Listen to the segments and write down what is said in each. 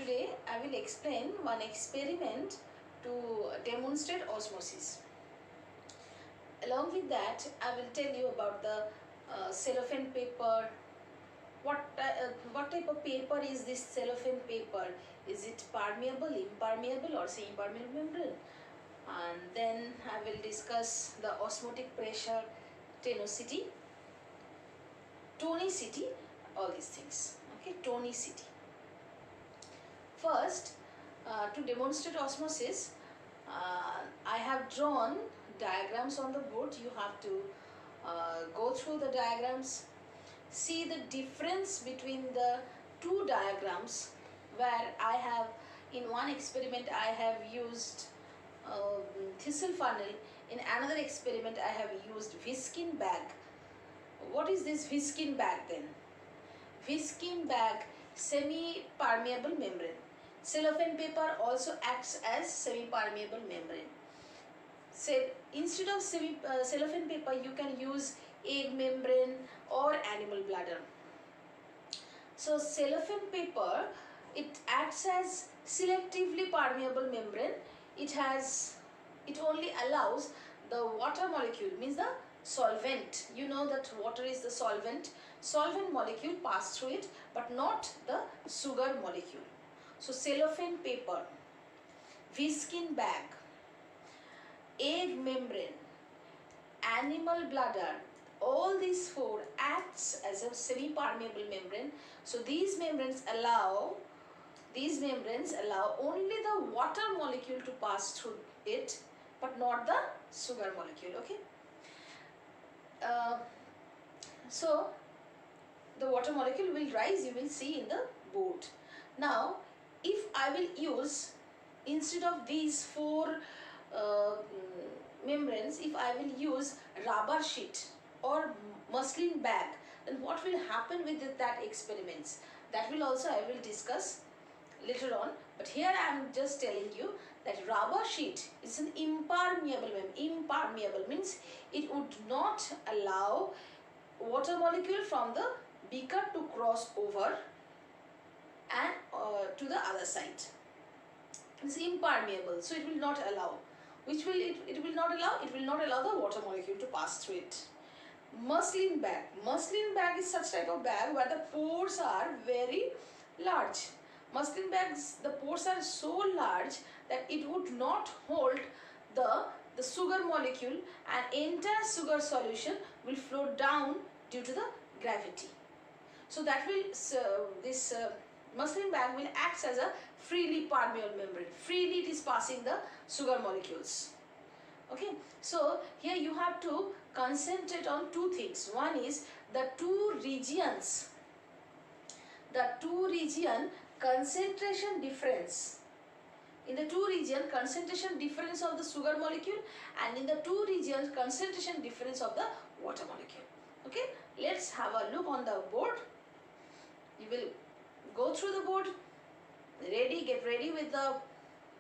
Today I will explain one experiment to demonstrate osmosis. Along with that, I will tell you about the cellophane paper. What type of paper is this cellophane paper? Is it permeable, impermeable or semi-permeable membrane? And then I will discuss the osmotic pressure, tonicity, all these things. Okay, tonicity. First, to demonstrate osmosis, I have drawn diagrams on the board. You have to go through the diagrams, see the difference between the two diagrams, where I have, in one experiment I have used thistle funnel, in another experiment I have used Viskin bag. What is this Viskin bag then? Viskin bag, semi-permeable membrane. Cellophane paper also acts as semi-permeable membrane. Say, instead of cellophane paper, you can use egg membrane or animal bladder. So cellophane paper, it acts as selectively permeable membrane. It only allows the water molecule, means the solvent. You know that water is the solvent. Solvent molecule pass through it, but not the sugar molecule. So cellophane paper, Viskin bag, egg membrane, animal bladder, all these four acts as a semi-permeable membrane. So these membranes allow only the water molecule to pass through it, but not the sugar molecule. Okay. So the water molecule will rise, you will see in the board. Now, if I will use, instead of these four membranes, if I will use rubber sheet or muslin bag, then what will happen with that experiments? That will also I will discuss later on. But here I am just telling you that rubber sheet is an impermeable membrane. Impermeable means it would not allow water molecule from the beaker to cross over and to the other side. It's impermeable, so it will not allow. Which will it will not allow? It will not allow the water molecule to pass through it. Muslin bag. Muslin bag is such type of bag where the pores are very large. Muslin bags, the pores are so large that it would not hold the sugar molecule, and entire sugar solution will flow down due to the gravity. So that will this muslin bag will act as a freely permeable membrane. Freely it is passing the sugar molecules. Okay, so here you have to concentrate on two things. One is the two region concentration difference. In the two region, concentration difference of the sugar molecule, and in the two regions, concentration difference of the water molecule. Okay, let's have a look on the board. You will go through the board. Get ready with the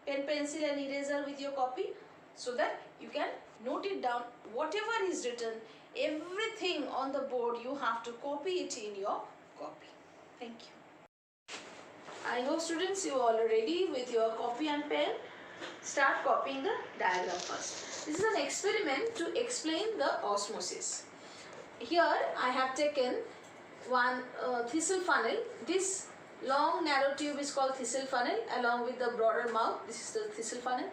pen, pencil and eraser with your copy, so that you can note it down. Whatever is written, everything on the board, you have to copy it in your copy. Thank you. I hope students you are all ready with your copy and pen. Start copying the diagram first. This is an experiment to explain the osmosis. Here I have taken one thistle funnel. This long narrow tube is called thistle funnel, along with the broader mouth. This is the thistle funnel.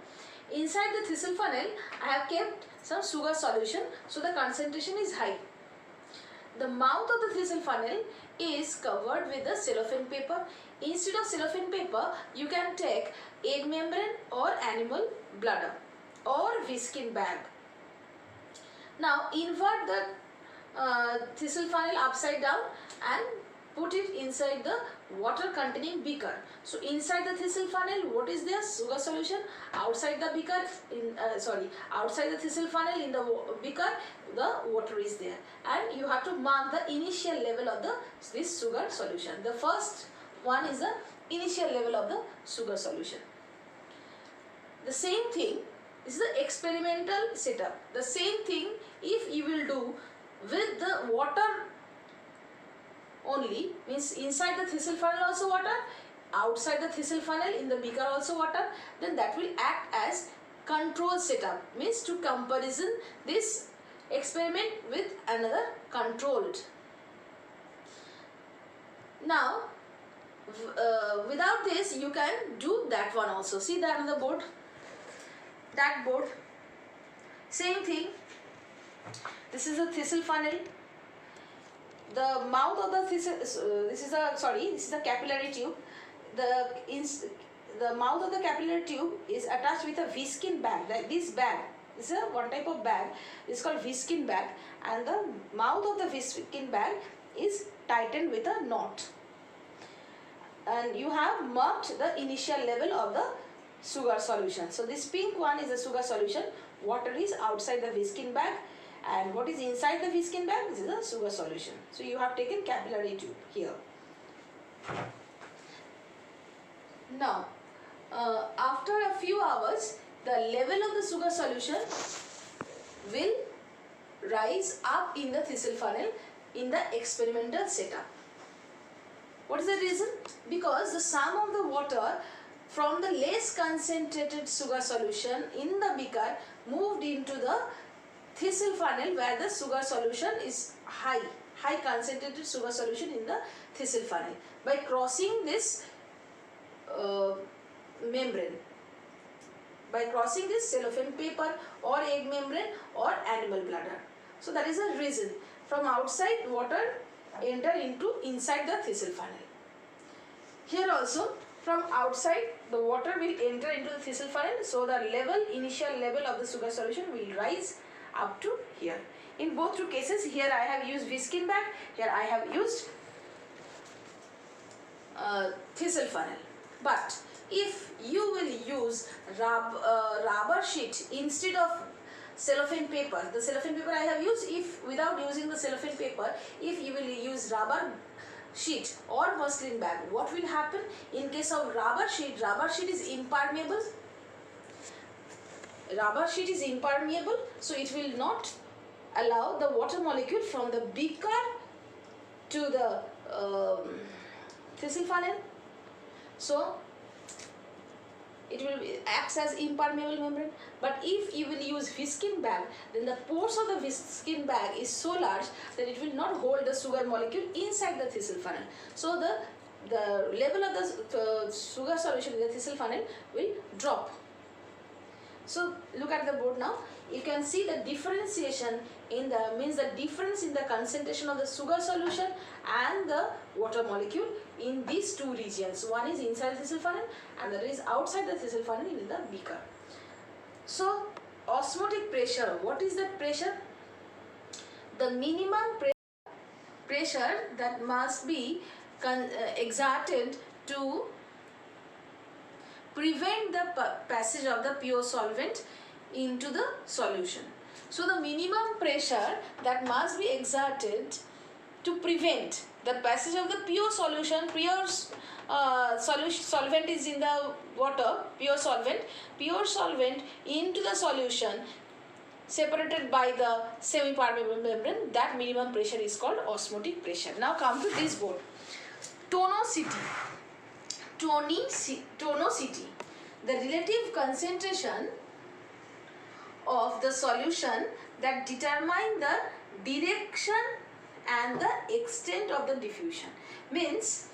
Inside the thistle funnel I have kept some sugar solution, so the concentration is high. The mouth of the thistle funnel is covered with the cellophane paper. Instead of cellophane paper, you can take egg membrane or animal bladder or Viskin bag. Now invert the thistle funnel upside down and put it inside the water containing beaker. So inside the thistle funnel, what is there? Sugar solution. Outside the beaker, outside the thistle funnel in the beaker, the water is there. And you have to mark the initial level of this sugar solution. The first one is the initial level of the sugar solution. The same thing, this is the experimental setup. The same thing if you will do with the water only, means inside the thistle funnel also water, outside the Thistle funnel, in the beaker also water, then that will act as control setup. Means to comparison this experiment with another controlled. Now without this you can do that one also. See that another board, that board, same thing. This is a Thistle funnel. The mouth of the Thistle, this is a capillary tube. The mouth of the capillary tube is attached with a V-skin bag. Like this bag, this is one type of bag. It's called V-skin bag, and the mouth of the V-skin bag is tightened with a knot. And you have marked the initial level of the sugar solution. So this pink one is the sugar solution. Water is outside the V-skin bag, and what is inside the V-skin bag? This is the sugar solution. So you have taken capillary tube here. Now, after a few hours, the level of the sugar solution will rise up in the Thistle funnel in the experimental setup. What is the reason? Because the sum of the water from the less concentrated sugar solution in the beaker moved into the Thistle funnel where the sugar solution is high concentrated sugar solution in the Thistle funnel by crossing this membrane, by crossing this cellophane paper or egg membrane or animal bladder. So that is the reason. From outside water enter into inside the Thistle funnel. Here also from outside the water will enter into the Thistle funnel, so the initial level of the sugar solution will rise up to here. In both two cases, here I have used V-skin bag, here I have used Thistle funnel. But if you will use rubber sheet instead of cellophane paper, the cellophane paper I have used, if without using the cellophane paper, if you will use rubber sheet or muslin bag, what will happen? In case of rubber sheet is impermeable. Rubber sheet is impermeable, so it will not allow the water molecule from the beaker to the Thistle funnel. So it will acts as impermeable membrane. But if you will use V-skin bag, then the pores of the V-skin bag is so large that it will not hold the sugar molecule inside the Thistle funnel. So the level of the sugar solution in the Thistle funnel will drop. So look at the board now. You can see the differentiation in the difference in the concentration of the sugar solution and the water molecule in these two regions. One is inside the Thistle funnel and the other is outside the Thistle funnel in the beaker. So osmotic pressure, what is that pressure? The minimum pressure that must be exerted to prevent the passage of the pure solvent into the solution. So the minimum pressure that must be exerted to prevent the passage of the pure solution, solvent is in the water, pure solvent into the solution separated by the semi-permeable membrane, that minimum pressure is called osmotic pressure. Now come to this board. Tonicity, the relative concentration of the solution that determine the direction and the extent of the diffusion. Means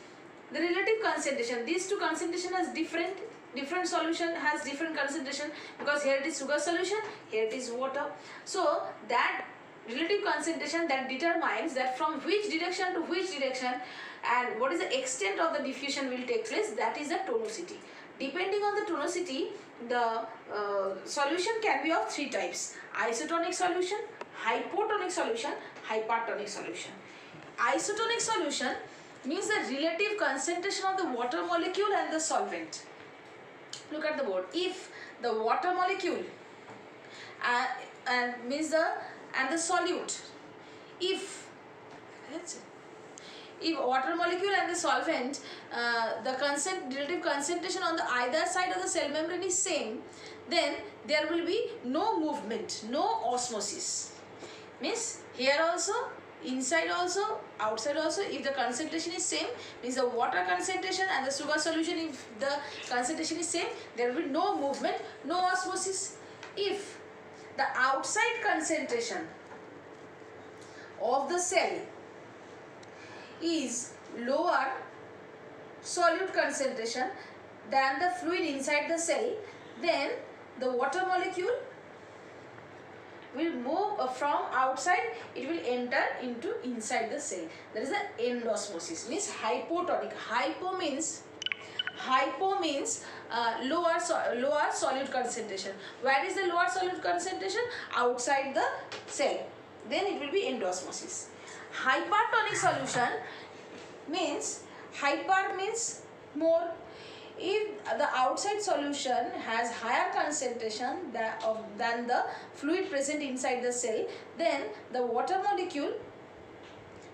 the relative concentration, these two concentration has different solution has different concentration, because here it is sugar solution, here it is water. So that relative concentration that determines that from which direction to which direction and what is the extent of the diffusion will take place, that is the tonicity. Depending on the tonicity, the solution can be of three types: isotonic solution, hypotonic solution, hypertonic solution. Isotonic solution means the relative concentration of the water molecule and the solvent. Look at the board. If the water molecule and the solute, if water molecule and the solvent, the relative concentration on the either side of the cell membrane is same, then there will be no movement, no osmosis. Means here also inside also, outside also. If the concentration is same, means the water concentration and the sugar solution, if the concentration is same, there will be no movement, no osmosis. If the outside concentration of the cell is lower solute concentration than the fluid inside the cell, then the water molecule will move from outside, it will enter into inside the cell. That is the endosmosis, means hypotonic. Hypo means lower solute concentration. Where is the lower solute concentration? Outside the cell. Then it will be endosmosis. Hypertonic solution means, hyper means more. If the outside solution has higher concentration than the fluid present inside the cell, then the water molecule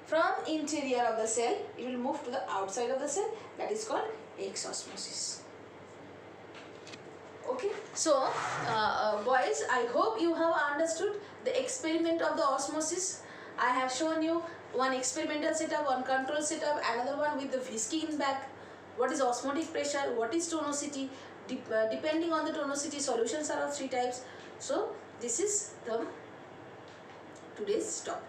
from interior of the cell, it will move to the outside of the cell. That is called exosmosis. Okay, so boys, I hope you have understood the experiment of the osmosis. I have shown you one experimental setup, one control setup, another one with the whiskey in back. What is osmotic pressure, what is tonicity, depending on the tonicity, solutions are of 3 types. So this is the today's topic.